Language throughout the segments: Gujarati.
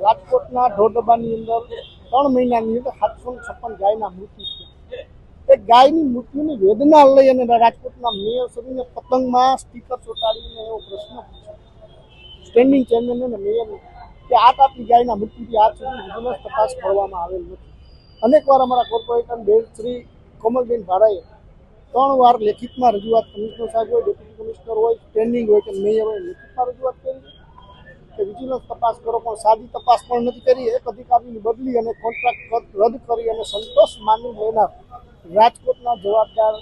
રાજકોટના ઢોરડબાની અંદર 3 મહિનાની અંદર 756 ગાયના મૃત્યુ છે। એ ગાયની મૃત્યુની વેદના લઈ અને રાજકોટના મેયર શ્રીને પતંગમાં સ્ટીકર ચોંટાડીને એવો પ્રશ્ન પૂછ્યો સ્ટેન્ડિંગ ચેરમેન અને મેયર કે આટલી ગાયના મૃત્યુથી આજ સુધી વિજિલન્સ તપાસ કરવામાં આવેલ નથી। અનેકવાર અમારા કોર્પોરેટર બેન શ્રી કોમલબેન ભાડાએ 3 વાર લેખિતમાં રજૂઆત કમિશનર સાહેબ હોય, ડેપ્યુટી કમિશનર હોય, સ્ટેન્ડિંગ હોય કે મેયર હોય, લેખિતમાં રજૂઆત કરી કે વિજિલન્સ તપાસ કરો, પણ સાદી તપાસ પણ નથી કરી। એક અધિકારીની બદલી અને કોન્ટ્રાક્ટ રદ કરી અને સંતોષ માની લેનાર રાજકોટના જવાબદાર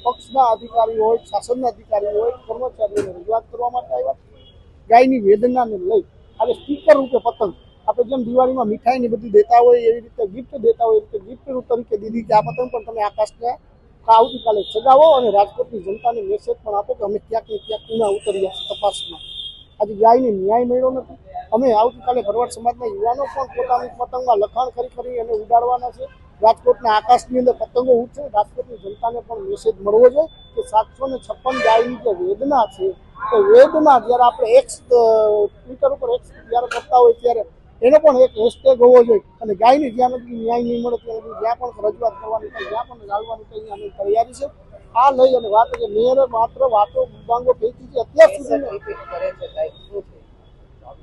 પક્ષના અધિકારીઓ હોય, શાસનના અધિકારીઓ હોય, કર્મચારીઓને રજૂઆત કરવા માટે આવ્યા। ગાયની વેદનાને લઈ આજે સ્ટીકર રૂપે પતંગ આપણે જેમ દિવાળીમાં મીઠાઈની બધી દેતા હોય એવી રીતે ગિફ્ટ દેતા હોય, એ રીતે ગિફ્ટ તરીકે દીધી કે આ પતંગ પણ તમે આકાશને આવતીકાલે ચગાવો અને રાજકોટની જનતાને મેસેજ પણ આપો કે અમે ક્યાંક ને ક્યાંક ઊના ઉતર્યા છે તપાસમાં। આજે ગાયને ન્યાય મળ્યો નથી। અમે આવતીકાલે ભરવાડ સમાજના યુવાનો પણ પોતાની પતંગમાં લખાણ કરી અને ઉડાડવાના છે। રાજકોટના આકાશની અંદર પતંગો ઉડશે। રાજકોટની જનતાને પણ મેસેજ મળવો જોઈએ કે 756 ગાયની જે વેદના છે એ વેદના જ્યારે આપણે એક્સ ટ્વિટર ઉપર એક્સ જ્યારે કરતા હોય ત્યારે એનો પણ એક હેશટેગ હોવો જોઈએ અને ગાયને જ્યાં નથી ન્યાય નહીં મળે ત્યાં સુધી જ્યાં પણ રજૂઆત કરવાની થાય, જ્યાં પણ ગાળવાની થાય અમે તૈયારી છે। આ લઈ અને વાત કે મેયરે માત્ર વાતો મુદ્દાંગો ફેંકી છે અત્યાર સુધી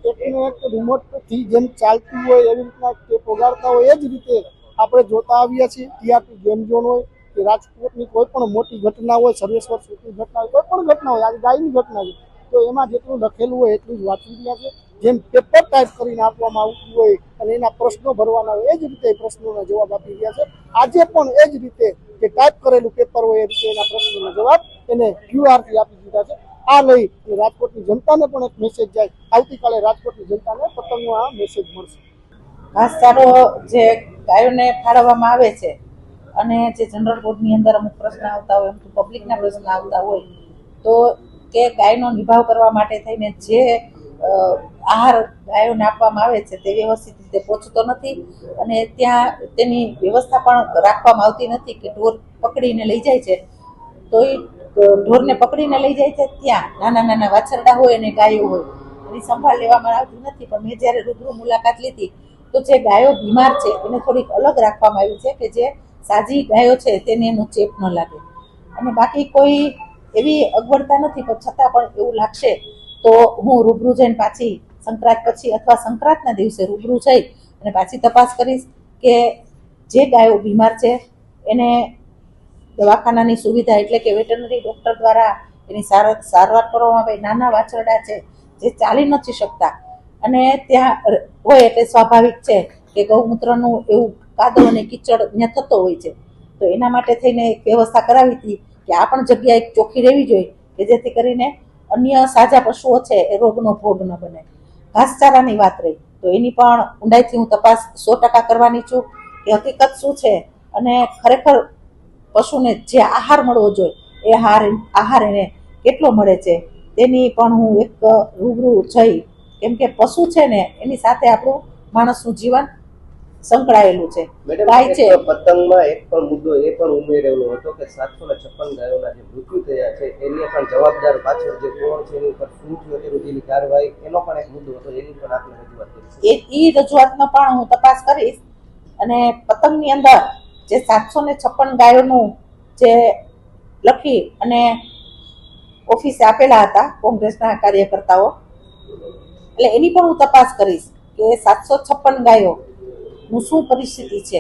એકને એક રિમોટથી જેમ ચાલતું હોય એવી રીતના તે પોગાડતા હોય એ જ રીતે આપણે જોતા આવ્યા છીએ। ટીઆરપી ગેમ ઝોન હોય કે રાજકોટની કોઈ પણ મોટી ઘટના હોય, સર્વેશ્વર સુખની ઘટના હોય, કોઈ પણ ઘટના હોય, આજે ગાયની ઘટના છે તો એમાં જેટલું લખેલું હોય એટલું જ વાંચી રહ્યા છે। જેમ પેપર ટાઈપ કરીને આપવામાં આવતું હોય અને એના પ્રશ્નો ભરવાના હોય એ જ રીતે પ્રશ્નોના જવાબ આપી રહ્યા છે। આજે પણ એ જ રીતે જે ટાઈપ કરેલું પેપર હોય એ રીતે એના પ્રશ્નોના જવાબ એને ક્યુઆરથી આપી દીધા છે। આ લઈ રાજકોટની જનતાને પણ એક મેસેજ જાય, આવતીકાલે રાજકોટની જનતાને પતંગમાં મેસેજ મળશે। ઘાસચારો જે ગાયોને ફાળવવામાં આવે છે અને જે જનરલ બોર્ડની અંદર અમુક પ્રશ્ન આવતા હોય, અમુક પબ્લિકના પ્રશ્ન આવતા હોય તો કે ગાયનો નિભાવ કરવા માટે થઈને જે આહાર ગાયોને આપવામાં આવે છે તે વ્યવસ્થિત રીતે પહોંચતો નથી અને ત્યાં તેની વ્યવસ્થા પણ રાખવામાં આવતી નથી કે ઢોર પકડીને લઈ જાય છે તો એ ઢોરને પકડીને લઈ જાય છે ત્યાં નાના નાના વાછરડા હોય અને ગાયો હોય એની સંભાળ લેવામાં આવતી નથી। પણ મેં જ્યારે રૂબરૂ મુલાકાત લીધી તો જે ગાયો બીમાર છે એને થોડીક અલગ રાખવામાં આવી છે કે જે સાજી ગાયો છે તેને એનો ચેપ ન લાગે અને બાકી કોઈ એવી અગવડતા નથી, પણ છતાં પણ એવું લાગશે તો હું રૂબરૂ જઈને પાછી સંક્રાંત પછી અથવા સંક્રાંતના દિવસે રૂબરૂ જઈ અને પાછી તપાસ કરીશ કે જે ગાયો બીમાર છે એને દવાખાનાની સુવિધા એટલે કે વેટરનરી ડૉક્ટર દ્વારા એની સારવાર કરવામાં આવે। નાના વાછરડા છે જે ચાલી નથી શકતા અને ત્યાં હોય એટલે સ્વાભાવિક છે કે ગૌમૂત્રનું એવું કાદવ અને કીચડ ત્યાં થતો હોય છે તો એના માટે થઈને એક વ્યવસ્થા કરાવી હતી કે આ પણ જગ્યા એક ચોખ્ખી રહેવી જોઈએ કે જેથી કરીને અન્ય સાજા પશુઓ છે એ રોગનો ભોગ ન બને। ઘાસચારાની વાત રહી તો એની પણ ઊંડાઈથી હું તપાસ 100% કરવાની છું કે હકીકત શું છે અને ખરેખર પશુને જે આહાર મળવો જોઈએ એ આહાર એને કેટલો મળે છે તેની પણ હું એક રૂબરૂ જઈ, કેમ કે પશુ છે ને એની સાથે આપણું માણસનું જીવન સંકળાયેલું છે। ગાય છે પતંગમાં એક પણ મુદ્દો એ પણ ઉમેરેલો હતો કે 756 ગાયોના જે મૃત્યુ થયા છે એની પણ જવાબદાર પાછળ જે કોણ છે એની ઉપર શું થયું તે રૂટીની કાર્યવાહી એનો પણ એક મુદ્દો હતો, એની પણ આપણે રજૂઆત કરી એ રજૂઆતનો પણ હું તપાસ કરીશ અને પતંગની અંદર જે 756 ગાયોનું જે લખી અને ઓફિસે આપેલા હતા કોંગ્રેસના કાર્યકર્તાઓ એટલે એની પણ હું તપાસ કરીશ કે 756 ગાયોનું શું પરિસ્થિતિ છે।